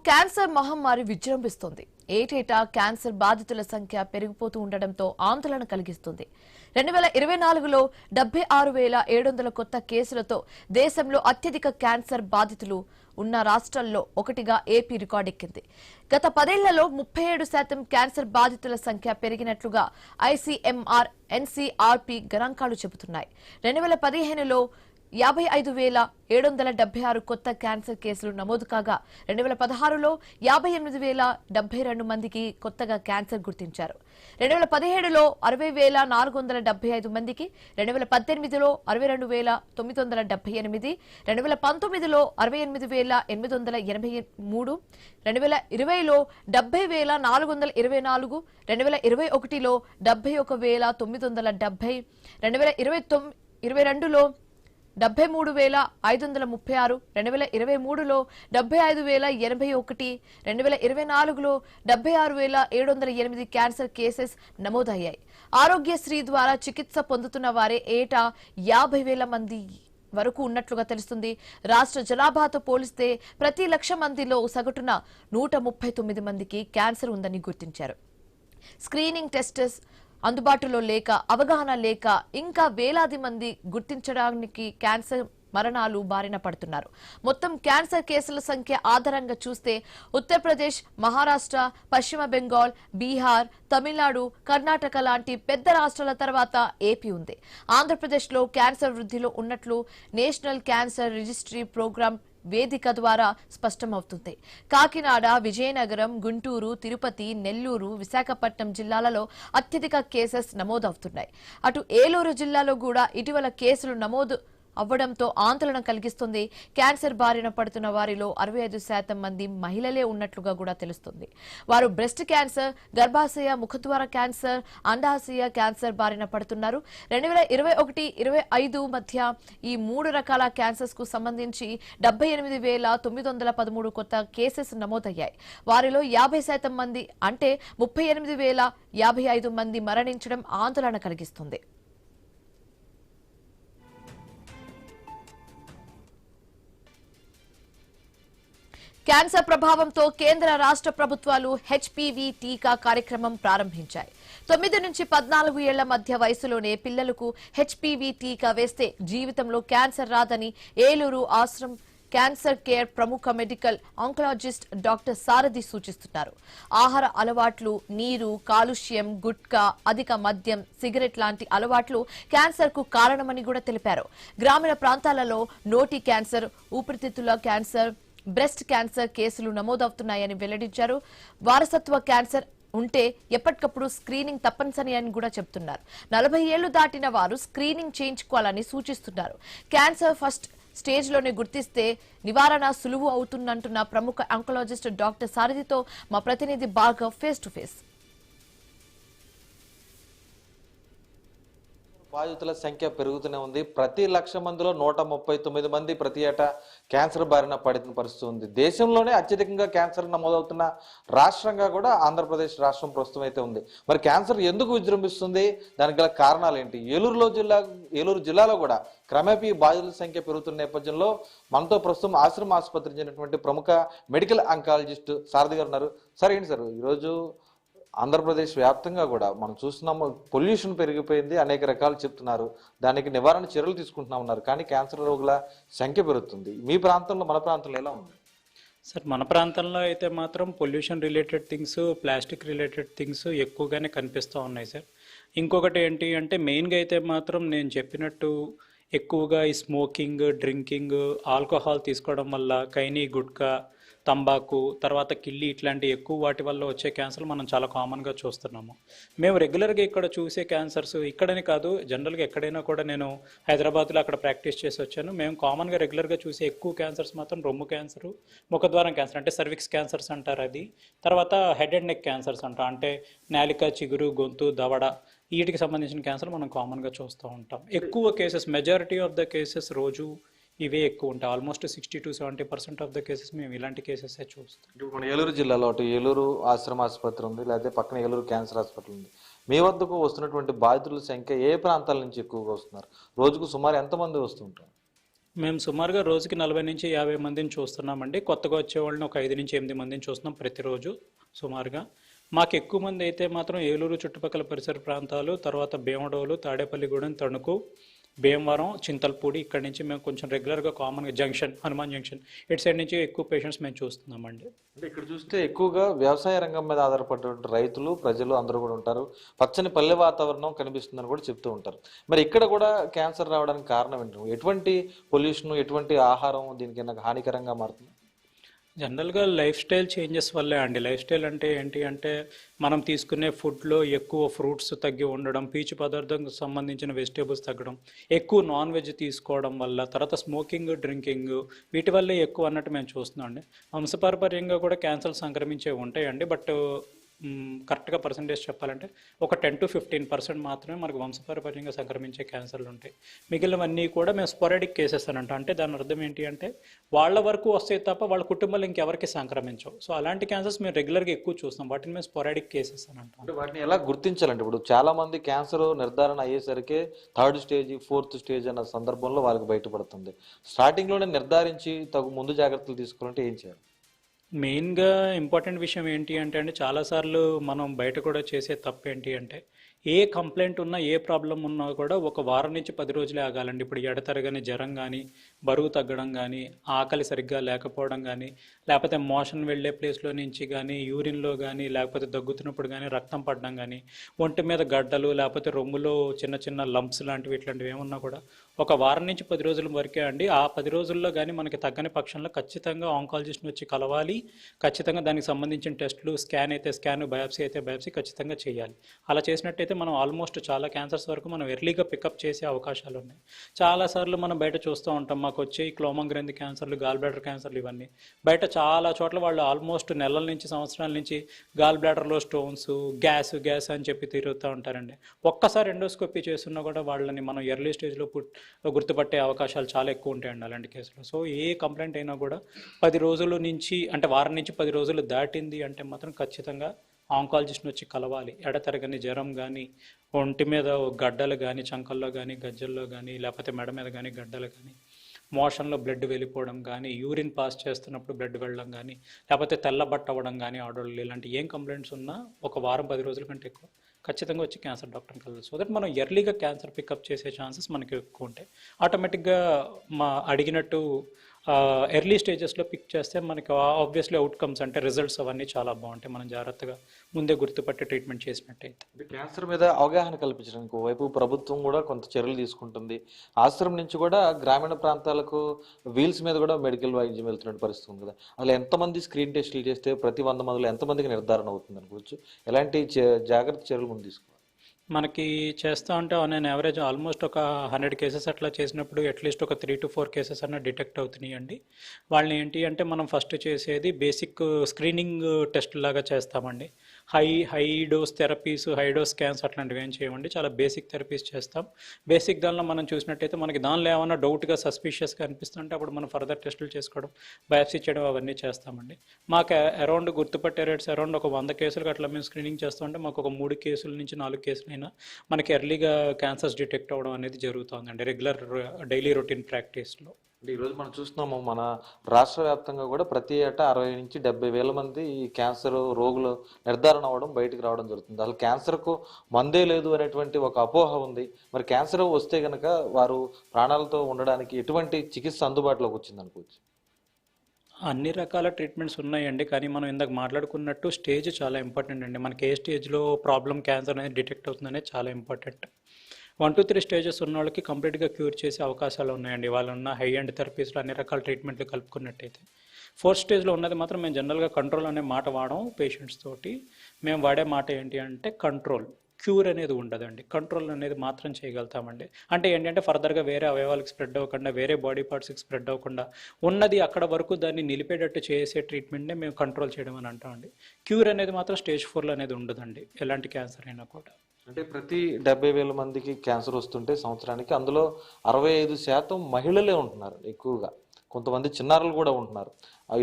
Cancer మహమ్మారి విజృంభిస్తోంది. ఏటేటా cancer బాధితుల సంఖ్య పెరిగిపోతూ ఉండడంతో ఆందోళన కలిగిస్తుంది. 2024లో 76,700 కొత్త కేసులతో దేశంలో అత్యధిక క్యాన్సర్ బాధితులు ఉన్న రాష్ట్రాల్లో ఒకటిగా ఏపీ రికార్డెక్కింది. గత 10 ఏళ్లలో 37% క్యాన్సర్ బాధితుల సంఖ్య పెరిగినట్లుగా ఐసీఎంఆర్ ఎన్సీఆర్పీ గణాంకాలు చెబుతున్నాయి. 2015లో 55,776 కొత్త క్యాన్సర్ కేసులు నమోదు కాగా 2016లో 58,072 మందికి కొత్తగా క్యాన్సర్ గుర్తించారు. 2017లో 60,475 మందికి, 2018లో 62,978, 2019లో 68,883, 2020లో 70,424, 2021లో 71,970, 2022లో 73,536, 2023లో 75,081, 2024లో 76,708 క్యాన్సర్ కేసెస్ నమోదయ్యాయి. ఆరోగ్యశ్రీ ద్వారా చికిత్స పొందుతున్న వారే ఏటా 50,000 మంది వరకు ఉన్నట్లుగా తెలుస్తుంది. రాష్ట్ర జనాభాతో పోలిస్తే ప్రతి 1,00,000 మందిలో సగటున 139 మందికి క్యాన్సర్ ఉందని గుర్తించారు. స్క్రీనింగ్ టెస్ట్స్ అందుబాటులో లేక, అవగాహన లేక ఇంకా వేలాది మంది గుర్తించడానికి క్యాన్సర్ మరణాలు బారిన పడుతున్నారు. మొత్తం క్యాన్సర్ కేసుల సంఖ్య ఆధారంగా చూస్తే ఉత్తరప్రదేశ్, మహారాష్ట్ర, పశ్చిమ బెంగాల్, బీహార్, తమిళనాడు, కర్ణాటక లాంటి పెద్ద రాష్ట్రాల తర్వాత ఏపీ ఉంది. ఆంధ్రప్రదేశ్లో క్యాన్సర్ వృద్ధిలో ఉన్నట్లు నేషనల్ క్యాన్సర్ రిజిస్ట్రీ ప్రోగ్రామ్ వేదిక ద్వారా స్పష్టమవుతుంది. కాకినాడ, విజయనగరం, గుంటూరు, తిరుపతి, నెల్లూరు, విశాఖపట్నం జిల్లాలలో అత్యధిక కేసెస్ నమోదవుతున్నాయి. అటు ఏలూరు జిల్లాలో కూడా ఇటీవల కేసులు నమోదు అవ్వడంతో ఆందోళన కలిగిస్తుంది. క్యాన్సర్ బారిన పడుతున్న వారిలో 65% మంది మహిళలే ఉన్నట్లుగా కూడా తెలుస్తుంది. వారు బ్రెస్ట్ క్యాన్సర్, గర్భాశయ ముఖద్వార క్యాన్సర్, అండాశయ క్యాన్సర్ బారిన పడుతున్నారు. 2021-25 మధ్య ఈ 3 రకాల క్యాన్సర్స్ కు సంబంధించి 78,913 కొత్త కేసెస్ నమోదయ్యాయి. వారిలో 50% మంది అంటే 38,055 మంది మరణించడం ఆందోళన కలిగిస్తుంది. క్యాన్సర్ ప్రభావంతో కేంద్ర రాష్ట్ర ప్రభుత్వాలు హెచ్పీవీ టీకా కార్యక్రమం ప్రారంభించాయి. 9 నుంచి 14 ఏళ్ల మధ్య వయసులోనే పిల్లలకు హెచ్పీవీ టీకా వేస్తే జీవితంలో క్యాన్సర్ రాదని ఏలూరు ఆశ్రమ్ క్యాన్సర్ కేర్ ప్రముఖ మెడికల్ ఆంకలాజిస్ట్ డాక్టర్ సారథి సూచిస్తున్నారు. ఆహార అలవాట్లు, నీరు, కాలుష్యం, గుట్కా, అధిక మద్యం, సిగరెట్ లాంటి అలవాట్లు క్యాన్సర్ కు కారణమని కూడా తెలిపారు. గ్రామీణ ప్రాంతాలలో నోటి క్యాన్సర్, ఊపిరితిత్తుల క్యాన్సర్, బ్రెస్ట్ క్యాన్సర్ కేసులు నమోదవుతున్నాయని వెల్లడించారు. వారసత్వ క్యాన్సర్ ఉంటే ఎప్పటికప్పుడు స్క్రీనింగ్ తప్పనిసరి అని కూడా చెబుతున్నారు. 40 ఏళ్లు దాటిన వారు స్క్రీనింగ్ చేయించుకోవాలని సూచిస్తున్నారు. క్యాన్సర్ ఫస్ట్ స్టేజ్ లోనే గుర్తిస్తే నివారణ సులువు అవుతుందంటున్న ప్రముఖ ఆంకలాజిస్ట్ డాక్టర్ సారథితో మా ప్రతినిధి భార్గవ్ ఫేస్ టు ఫేస్. బాధితుల సంఖ్య పెరుగుతూనే ఉంది. ప్రతి 1,00,000 మందిలో 139 మంది ప్రతి ఏటా క్యాన్సర్ బారిన పడిన పరిస్థితి ఉంది. దేశంలోనే అత్యధికంగా క్యాన్సర్ నమోదవుతున్న రాష్ట్రంగా కూడా ఆంధ్రప్రదేశ్ రాష్ట్రం ప్రస్తుతం అయితే ఉంది. మరి క్యాన్సర్ ఎందుకు విజృంభిస్తుంది, దానికి గల కారణాలు ఏంటి? ఏలూరు జిల్లాలో కూడా క్రమేపీ బాధితుల సంఖ్య పెరుగుతున్న నేపథ్యంలో మనతో ప్రస్తుతం ఆశ్రమ ఆసుపత్రికి చెందినటువంటి ప్రముఖ మెడికల్ ఆంకాలజిస్ట్ సారథి గారు ఉన్నారు. సార్, ఏంటి సార్, ఈరోజు ఆంధ్రప్రదేశ్ వ్యాప్తంగా కూడా మనం చూస్తున్నాము, పొల్యూషన్ పెరిగిపోయింది, అనేక రకాలు చెప్తున్నారు, దానికి నివారణ చర్యలు తీసుకుంటున్నామన్నారు, కానీ క్యాన్సర్ రోగుల సంఖ్య పెరుగుతుంది. మీ ప్రాంతంలో, మన ప్రాంతంలో ఎలా ఉంది సార్? మన ప్రాంతంలో అయితే మాత్రం pollution related things, plastic related things ఎక్కువగానే కనిపిస్తూ ఉన్నాయి సార్. ఇంకొకటి ఏంటి అంటే మెయిన్గా అయితే మాత్రం నేను చెప్పినట్టు ఎక్కువగా ఈ స్మోకింగ్, డ్రింకింగ్, ఆల్కహాల్ తీసుకోవడం వల్ల కైనీ, గుట్కా, తంబాకు, తర్వాత కిల్లి ఇట్లాంటి ఎక్కువ వాటి వల్ల వచ్చే క్యాన్సర్ మనం చాలా కామన్గా చూస్తున్నాము. మేము రెగ్యులర్గా ఇక్కడ చూసే క్యాన్సర్స్ ఇక్కడని కాదు, జనరల్గా ఎక్కడైనా కూడా నేను హైదరాబాద్లో అక్కడ ప్రాక్టీస్ చేసి వచ్చాను. మేము కామన్గా రెగ్యులర్గా చూసే ఎక్కువ క్యాన్సర్స్ మాత్రం రొమ్ము క్యాన్సరు, ముఖద్వారం క్యాన్సర్ అంటే సర్విక్స్ క్యాన్సర్స్ అంటారు అది, తర్వాత హెడ్ అండ్ నెక్ క్యాన్సర్స్ అంటారు అంటే నాలిక, చిగురు, గొంతు, దవడ, వీటికి సంబంధించిన క్యాన్సర్ మనం కామన్గా చూస్తూ ఉంటాం. ఎక్కువ cases, majority of the cases రోజు ఇవే ఎక్కువ ఉంటాయి. ఆల్మోస్ట్ 60-70% ఆఫ్ ద కేసెస్ మేము ఇలాంటి కేసెస్ చూస్తాం. ఇప్పుడు మన ఏలూరు జిల్లాలో అటు ఏలూరు ఆశ్రమ ఆసుపత్రి ఉంది, లేకపోతే పక్కన ఏలూరు క్యాన్సర్ హాస్పిటల్ ఉంది. మీ వద్దకు వస్తున్నటువంటి బాధితుల సంఖ్య ఏ ప్రాంతాల నుంచి ఎక్కువగా వస్తున్నారు? రోజుకు సుమారు ఎంతమంది వస్తుంటారు? మేము సుమారుగా రోజుకి 40 నుంచి 50 మందిని చూస్తున్నామండి. కొత్తగా వచ్చే వాళ్ళని ఒక 5 నుంచి 8 మందిని చూస్తున్నాం ప్రతిరోజు సుమారుగా. మాకు ఎక్కువ మంది అయితే మాత్రం ఏలూరు చుట్టుపక్కల పరిసర ప్రాంతాలు, తర్వాత భీమడోలు, తాడేపల్లిగూడెం, తణుకు, భీమవరం, చింతలపూడి, ఇక్కడి నుంచి మేము కొంచెం రెగ్యులర్గా కామన్గా జంక్షన్, హనుమాన్ జంక్షన్ ఇటు సైడ్ నుంచి ఎక్కువ పేషెంట్స్ మేము చూస్తున్నామండి. అంటే ఇక్కడ చూస్తే ఎక్కువగా వ్యవసాయ రంగం మీద ఆధారపడినటువంటి రైతులు, ప్రజలు అందరూ కూడా ఉంటారు. పచ్చని పల్లె వాతావరణం కనిపిస్తుందని కూడా చెప్తూ ఉంటారు. మరి ఇక్కడ కూడా క్యాన్సర్ రావడానికి కారణం ఏంటి? ఎటువంటి పొల్యూషన్, ఎటువంటి ఆహారం దీనికి నాకు హానికరంగా మారుతుంది? జనరల్గా లైఫ్ స్టైల్ చేంజెస్ వల్లే అండి. లైఫ్ స్టైల్ అంటే ఏంటి అంటే మనం తీసుకునే ఫుడ్లో ఎక్కువ ఫ్రూట్స్ తగ్గి ఉండడం, పీచు పదార్థంకు సంబంధించిన వెజిటేబుల్స్ తగ్గడం, ఎక్కువ నాన్ వెజ్ తీసుకోవడం వల్ల, తర్వాత స్మోకింగ్, డ్రింకింగ్, వీటి వల్లే ఎక్కువ అన్నట్టు మేము చూస్తున్నాం అండి. వంశపారపర్యంగా కూడా క్యాన్సర్ సంక్రమించే ఉంటాయండి. బట్ కరెక్ట్గా పర్సంటేజ్ చెప్పాలంటే ఒక 10 to 15% మాత్రమే మనకు వంశపారపర్యంగా సంక్రమించే క్యాన్సర్లు ఉంటాయి. మిగిలినవన్నీ కూడా మేము స్పోరాడిక్ కేసెస్ అని అంటాం. అంటే దాని అర్థం ఏంటి అంటే వాళ్ళ వరకు వస్తాయి తప్ప వాళ్ళ కుటుంబాలు ఇంకెవరికి సంక్రమించవు. సో అలాంటి క్యాన్సర్స్ మేము రెగ్యులర్గా ఎక్కువ చూస్తాం. వాటిని మేము స్పోరాడిక్ కేసెస్ అని అంటాం. అంటే వాటిని ఎలా గుర్తించాలంటే ఇప్పుడు చాలా మంది క్యాన్సర్ నిర్ధారణ అయ్యేసరికి 3rd స్టేజ్, 4th స్టేజ్ అన్న సందర్భంలో వాళ్ళకి బయటపడుతుంది. స్టార్టింగ్లోనే నిర్ధారించి తగు ముందు జాగ్రత్తలు తీసుకోవాలంటే ఏం చేయాలి? మెయిన్గా ఇంపార్టెంట్ విషయం ఏంటి అంటే అండి, చాలాసార్లు మనం బయట కూడా చేసే తప్పు ఏంటి అంటే ఏ కంప్లైంట్ ఉన్నా, ఏ ప్రాబ్లం ఉన్నా కూడా ఒక వారం నుంచి 10 రోజులే ఆగాలండి. ఇప్పుడు ఎడతెరగని జ్వరం కానీ, బరువు తగ్గడం కానీ, ఆకలి సరిగ్గా లేకపోవడం కానీ, లేకపోతే మోషన్ వెళ్ళే ప్లేస్లో నుంచి కానీ, యూరిన్లో కానీ, లేకపోతే దగ్గుతున్నప్పుడు కానీ, రక్తం పడడం కానీ, ఒంటి మీద గడ్డలు, లేకపోతే రొమ్ములో చిన్న చిన్న లంప్స్ లాంటివి ఇట్లాంటివి ఏమున్నా కూడా ఒక వారం నుంచి 10 రోజుల వరకే అండి. ఆ 10 రోజుల్లో కానీ మనకి తగ్గని పక్షంలో ఖచ్చితంగా ఆంకాలజిస్ట్ని వచ్చి కలవాలి. ఖచ్చితంగా దానికి సంబంధించిన టెస్టులు, స్కాన్ అయితే స్కాన్, బయాప్సీ అయితే బయాప్సీ ఖచ్చితంగా చేయాలి. అలా చేసినట్టయితే మనం ఆల్మోస్ట్ చాలా క్యాన్సర్స్ వరకు మనం ఎర్లీగా పికప్ చేసే అవకాశాలు ఉన్నాయి. చాలాసార్లు మనం బయట చూస్తూ ఉంటాం, మాకు వచ్చే క్లోమం గ్రంథి క్యాన్సర్లు, గాల్ బ్లాడర్ క్యాన్సర్లు, ఇవన్నీ బయట చాలా చోట్ల వాళ్ళు ఆల్మోస్ట్ నెలల నుంచి సంవత్సరాల నుంచి గాల్ బ్లాడర్లో స్టోన్స్, గ్యాస్ అని చెప్పి తిరుగుతూ ఉంటారండి. ఒక్కసారి ఎండోస్కోపీ చేస్తున్నా కూడా వాళ్ళని మనం ఎర్లీ స్టేజ్లో గుర్తుపట్టే అవకాశాలు చాలా ఎక్కువ ఉంటాయండి అలాంటి కేసులు. సో ఏ కంప్లైంట్ అయినా కూడా 10 రోజుల నుంచి అంటే వారం నుంచి 10 రోజులు దాటింది అంటే మాత్రం ఖచ్చితంగా ఆంకాలజిస్ట్ని వచ్చి కలవాలి. ఎడతెరగని జ్వరం కానీ, ఒంటి మీద గడ్డలు కానీ, చంకల్లో కానీ, గజ్జల్లో కానీ, లేకపోతే మెడ మీద కానీ గడ్డలు కానీ, మోషన్లో బ్లడ్ వెళ్ళిపోవడం కానీ, యూరిన్ పాస్ చేస్తున్నప్పుడు బ్లడ్ వెళ్ళడం కానీ, లేకపోతే తెల్లబట్ట అవ్వడం కానీ ఆడవాళ్ళు, ఇలాంటి ఏం కంప్లైంట్స్ ఉన్నా ఒక వారం 10 రోజుల కంటే ఎక్కువ ఖచ్చితంగా వచ్చి క్యాన్సర్ డాక్టర్ని కలవాలి. సో దట్ మనం ఎర్లీగా క్యాన్సర్ పికప్ చేసే ఛాన్సెస్ మనకి ఎక్కువ ఉంటాయి. ఆటోమేటిక్గా మా అడిగినట్టు ఎర్లీ స్టేజెస్లో పిక్ చేస్తే మనకి ఆబ్వియస్లీ అవుట్కమ్స్ అంటే రిజల్ట్స్ అవన్నీ చాలా బాగుంటాయి. మనం జాగ్రత్తగా ముందే గుర్తుపట్టి ట్రీట్మెంట్ చేసినట్టయితే. క్యాన్సర్ మీద అవగాహన కల్పించడానికి వైపు ప్రభుత్వం కూడా కొంత చర్యలు తీసుకుంటుంది. ఆశ్రమం నుంచి కూడా గ్రామీణ ప్రాంతాలకు వీల్స్ మీద కూడా మెడికల్ వైద్యం వెళ్తున్నట్టు పరిస్థితి ఉంది కదా. అలా ఎంతమంది స్క్రీన్ టెస్టులు చేస్తే ప్రతి 100 మందిలో ఎంతమందికి నిర్ధారణ అవుతుంది అనుకోవచ్చు? ఎలాంటి జాగ్రత్త చర్యలు ముందు తీసుకోవాలి? మనకి చేస్తూ ఉంటే ఆన్ అన్ యావరేజ్ ఆల్మోస్ట్ ఒక 100 కేసెస్ అట్లా చేసినప్పుడు అట్లీస్ట్ ఒక 3 to 4 కేసెస్ అన్న డిటెక్ట్ అవుతున్నాయి అండి. వాళ్ళని ఏంటి అంటే మనం ఫస్ట్ చేసేది బేసిక్ స్క్రీనింగ్ టెస్ట్ లాగా చేస్తామండి. High dose therapies, high dose scans అట్లాంటివి ఏం చేయమండి. చాలా బేసిక్ థెరపీస్ చేస్తాం. బేసిక్ దానిలో మనం చూసినట్టయితే మనకి దానిలో ఏమైనా డౌట్గా సస్పిషియస్గా అనిపిస్తుంటే అప్పుడు మనం ఫర్దర్ టెస్టులు చేసుకోవడం, బయాప్సీ చేయడం అవన్నీ చేస్తామండి. మాకు అరౌండ్ గుర్తుపట్టే రేట్స్ అరౌండ్ ఒక 100 కేసులకు అట్లా మేము స్క్రీనింగ్ చేస్తామంటే మాకు ఒక 3 కేసుల నుంచి 4 కేసులు మనకి ఎర్లీగా క్యాన్సర్స్ డిటెక్ట్ అవ్వడం అనేది జరుగుతుందండి రెగ్యులర్ డైలీ రొటీన్ ప్రాక్టీస్లో. ఈరోజు మనం చూస్తున్నాము మన రాష్ట్ర వ్యాప్తంగా కూడా ప్రతి ఏటా 60 నుంచి 70 వేల మంది ఈ క్యాన్సర్ రోగులు నిర్ధారణ అవ్వడం, బయటికి రావడం జరుగుతుంది. అసలు క్యాన్సర్కు మందే లేదు అనేటువంటి ఒక అపోహ ఉంది. మరి క్యాన్సర్ వస్తే కనుక వారు ప్రాణాలతో ఉండడానికి ఎటువంటి చికిత్స అందుబాటులోకి వచ్చింది అనుకోవచ్చు? అన్ని రకాల ట్రీట్మెంట్స్ ఉన్నాయండి. కానీ మనం ఇందాక మాట్లాడుకున్నట్టు స్టేజ్ చాలా ఇంపార్టెంట్ అండి. మనకి ఏ స్టేజ్లో ప్రాబ్లం క్యాన్సర్ అనేది డిటెక్ట్ అవుతుందనేది చాలా ఇంపార్టెంట్. 1 to 3 స్టేజెస్ ఉన్న వాళ్ళకి కంప్లీట్గా క్యూర్ చేసే అవకాశాలు ఉన్నాయండి. వాళ్ళు ఉన్న హై అండ్ థెరపీస్లో అన్ని రకాల ట్రీట్మెంట్లు కలుపుకున్నట్టయితే. 4th స్టేజ్లో ఉన్నది మాత్రం మేము జనరల్గా కంట్రోల్ అనే మాట వాడడం పేషెంట్స్ తోటి. మేము వాడే మాట ఏంటి అంటే కంట్రోల్, క్యూర్ అనేది ఉండదండి. కంట్రోల్ అనేది మాత్రం చేయగలుగుతామండి. అంటే ఏంటంటే ఫర్దర్గా వేరే అవయవాలకు స్ప్రెడ్ అవ్వకుండా, వేరే బాడీ పార్ట్స్కి స్ప్రెడ్ అవ్వకుండా ఉన్నది అక్కడ వరకు దాన్ని నిలిపేటట్టు చేసే ట్రీట్మెంట్నే మేము కంట్రోల్ చేయడం అని అంటామండి. క్యూర్ అనేది మాత్రం స్టేజ్ 4లో అనేది ఉండదండి, ఎలాంటి క్యాన్సర్ అయినా కూడా. అంటే ప్రతి 70 వేల మందికి క్యాన్సర్ వస్తుంటే సంవత్సరానికి అందులో 65% మహిళలే ఉంటున్నారు ఎక్కువగా. కొంతమంది చిన్నారులు కూడా ఉంటున్నారు.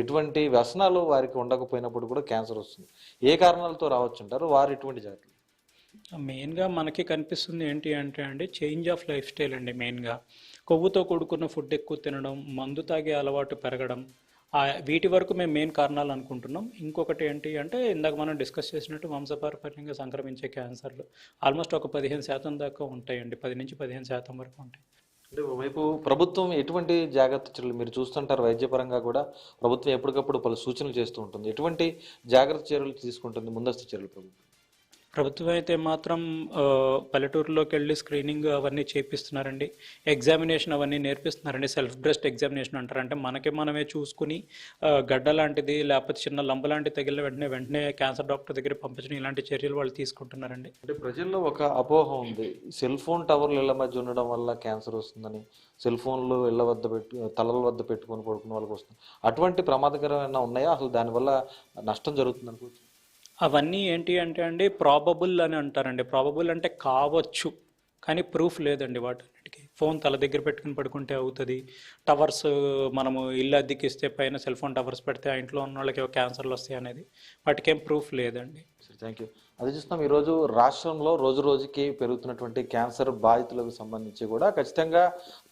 ఇటువంటి వ్యసనాలు వారికి ఉండకపోయినప్పుడు కూడా క్యాన్సర్ వస్తుంది. ఏ కారణాలతో రావచ్చు అంటారు? వారు ఎటువంటి జాగ్రత్తలు? మెయిన్గా మనకి కనిపిస్తుంది ఏంటి అంటే అండి చేంజ్ ఆఫ్ లైఫ్ స్టైల్ అండి. మెయిన్గా కొవ్వుతో కూడుకున్న ఫుడ్ ఎక్కువ తినడం, మందు తాగే అలవాటు పెరగడం, వీటి వరకు మేము మెయిన్ కారణాలు అనుకుంటున్నాం. ఇంకొకటి ఏంటి అంటే ఇందాక మనం డిస్కస్ చేసినట్టు వంశపారంపర్యంగా సంక్రమించే క్యాన్సర్లు ఆల్మోస్ట్ ఒక 15% దాకా ఉంటాయండి. 10 నుంచి 15% వరకు ఉంటాయి. అంటే ఒకవైపు ప్రభుత్వం ఎటువంటి జాగ్రత్త చర్యలు మీరు చూస్తుంటారు, వైద్యపరంగా కూడా ప్రభుత్వం ఎప్పటికప్పుడు పలు సూచనలు చేస్తూ ఉంటుంది. ఎటువంటి జాగ్రత్త చర్యలు తీసుకుంటుంది, ముందస్తు చర్యలు ప్రభుత్వం? ప్రభుత్వం అయితే మాత్రం పల్లెటూరులోకి వెళ్ళి స్క్రీనింగ్ అవన్నీ చేపిస్తున్నారండి. ఎగ్జామినేషన్ అవన్నీ నేర్పిస్తున్నారండి. సెల్ఫ్ బ్రెస్ట్ ఎగ్జామినేషన్ అంటారు. అంటే మనమే చూసుకుని గడ్డ లాంటిది లేకపోతే చిన్న లంబ లాంటిది తగిలిన వెంటనే క్యాన్సర్ డాక్టర్ దగ్గర పంపించడం, ఇలాంటి చర్యలు వాళ్ళు తీసుకుంటున్నారండి. అంటే ప్రజల్లో ఒక అపోహ ఉంది, సెల్ ఫోన్ టవర్లు ఇళ్ల మధ్య ఉండడం వల్ల క్యాన్సర్ వస్తుందని, సెల్ ఫోన్లు ఇళ్ల వద్ద తలల వద్ద పెట్టుకొని పడుకున్న వాళ్ళకి వస్తుంది. అటువంటి ప్రమాదకరమైన ఉన్నాయా? అసలు దానివల్ల నష్టం జరుగుతుంది అనుకోవచ్చు? అవన్నీ ఏంటి అంటే అండి, ప్రాబబుల్ అని అంటారండి. ప్రాబబుల్ అంటే కావచ్చు, కానీ ప్రూఫ్ లేదండి వాటన్నిటికీ. ఫోన్ తల దగ్గర పెట్టుకుని పడుకుంటే అవుతుంది, టవర్స్ మనము ఇల్లు అద్దెకిస్తే పైన సెల్ ఫోన్ టవర్స్ పెడితే ఆ ఇంట్లో ఉన్న వాళ్ళకి క్యాన్సర్లు వస్తాయి అనేది వాటికేం ప్రూఫ్ లేదండి. Thank you. అది చూస్తున్నాం ఈరోజు రాష్ట్రంలో రోజు రోజుకి పెరుగుతున్నటువంటి క్యాన్సర్ బాధితులకు సంబంధించి కూడా ఖచ్చితంగా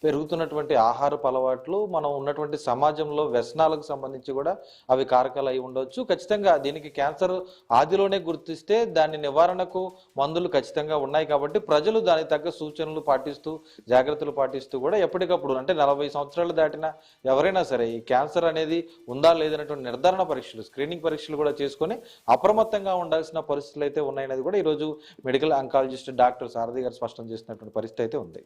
పెరుగుతున్నటువంటి ఆహారపు అలవాట్లు, మనం ఉన్నటువంటి సమాజంలో వ్యసనాలకు సంబంధించి కూడా అవి కారకాలు అయి ఉండవచ్చు. ఖచ్చితంగా దీనికి క్యాన్సర్ ఆదిలోనే గుర్తిస్తే దాని నివారణకు మందులు ఖచ్చితంగా ఉన్నాయి. కాబట్టి ప్రజలు దానికి తగ్గ సూచనలు పాటిస్తూ, జాగ్రత్తలు పాటిస్తూ కూడా ఎప్పటికప్పుడు, అంటే 40 సంవత్సరాలు దాటిన ఎవరైనా సరే ఈ క్యాన్సర్ అనేది ఉందా లేదనేటువంటి నిర్ధారణ పరీక్షలు, స్క్రీనింగ్ పరీక్షలు కూడా చేసుకొని అప్రమత్తంగా ఉండాల్సిన పరిస్థితులు అయితే ఉన్నాయనేది కూడా ఈరోజు మెడికల్ అంకాలజిస్ట్ డాక్టర్ సారథి గారు స్పష్టం చేసినటువంటి పరిస్థితి అయితే ఉంది.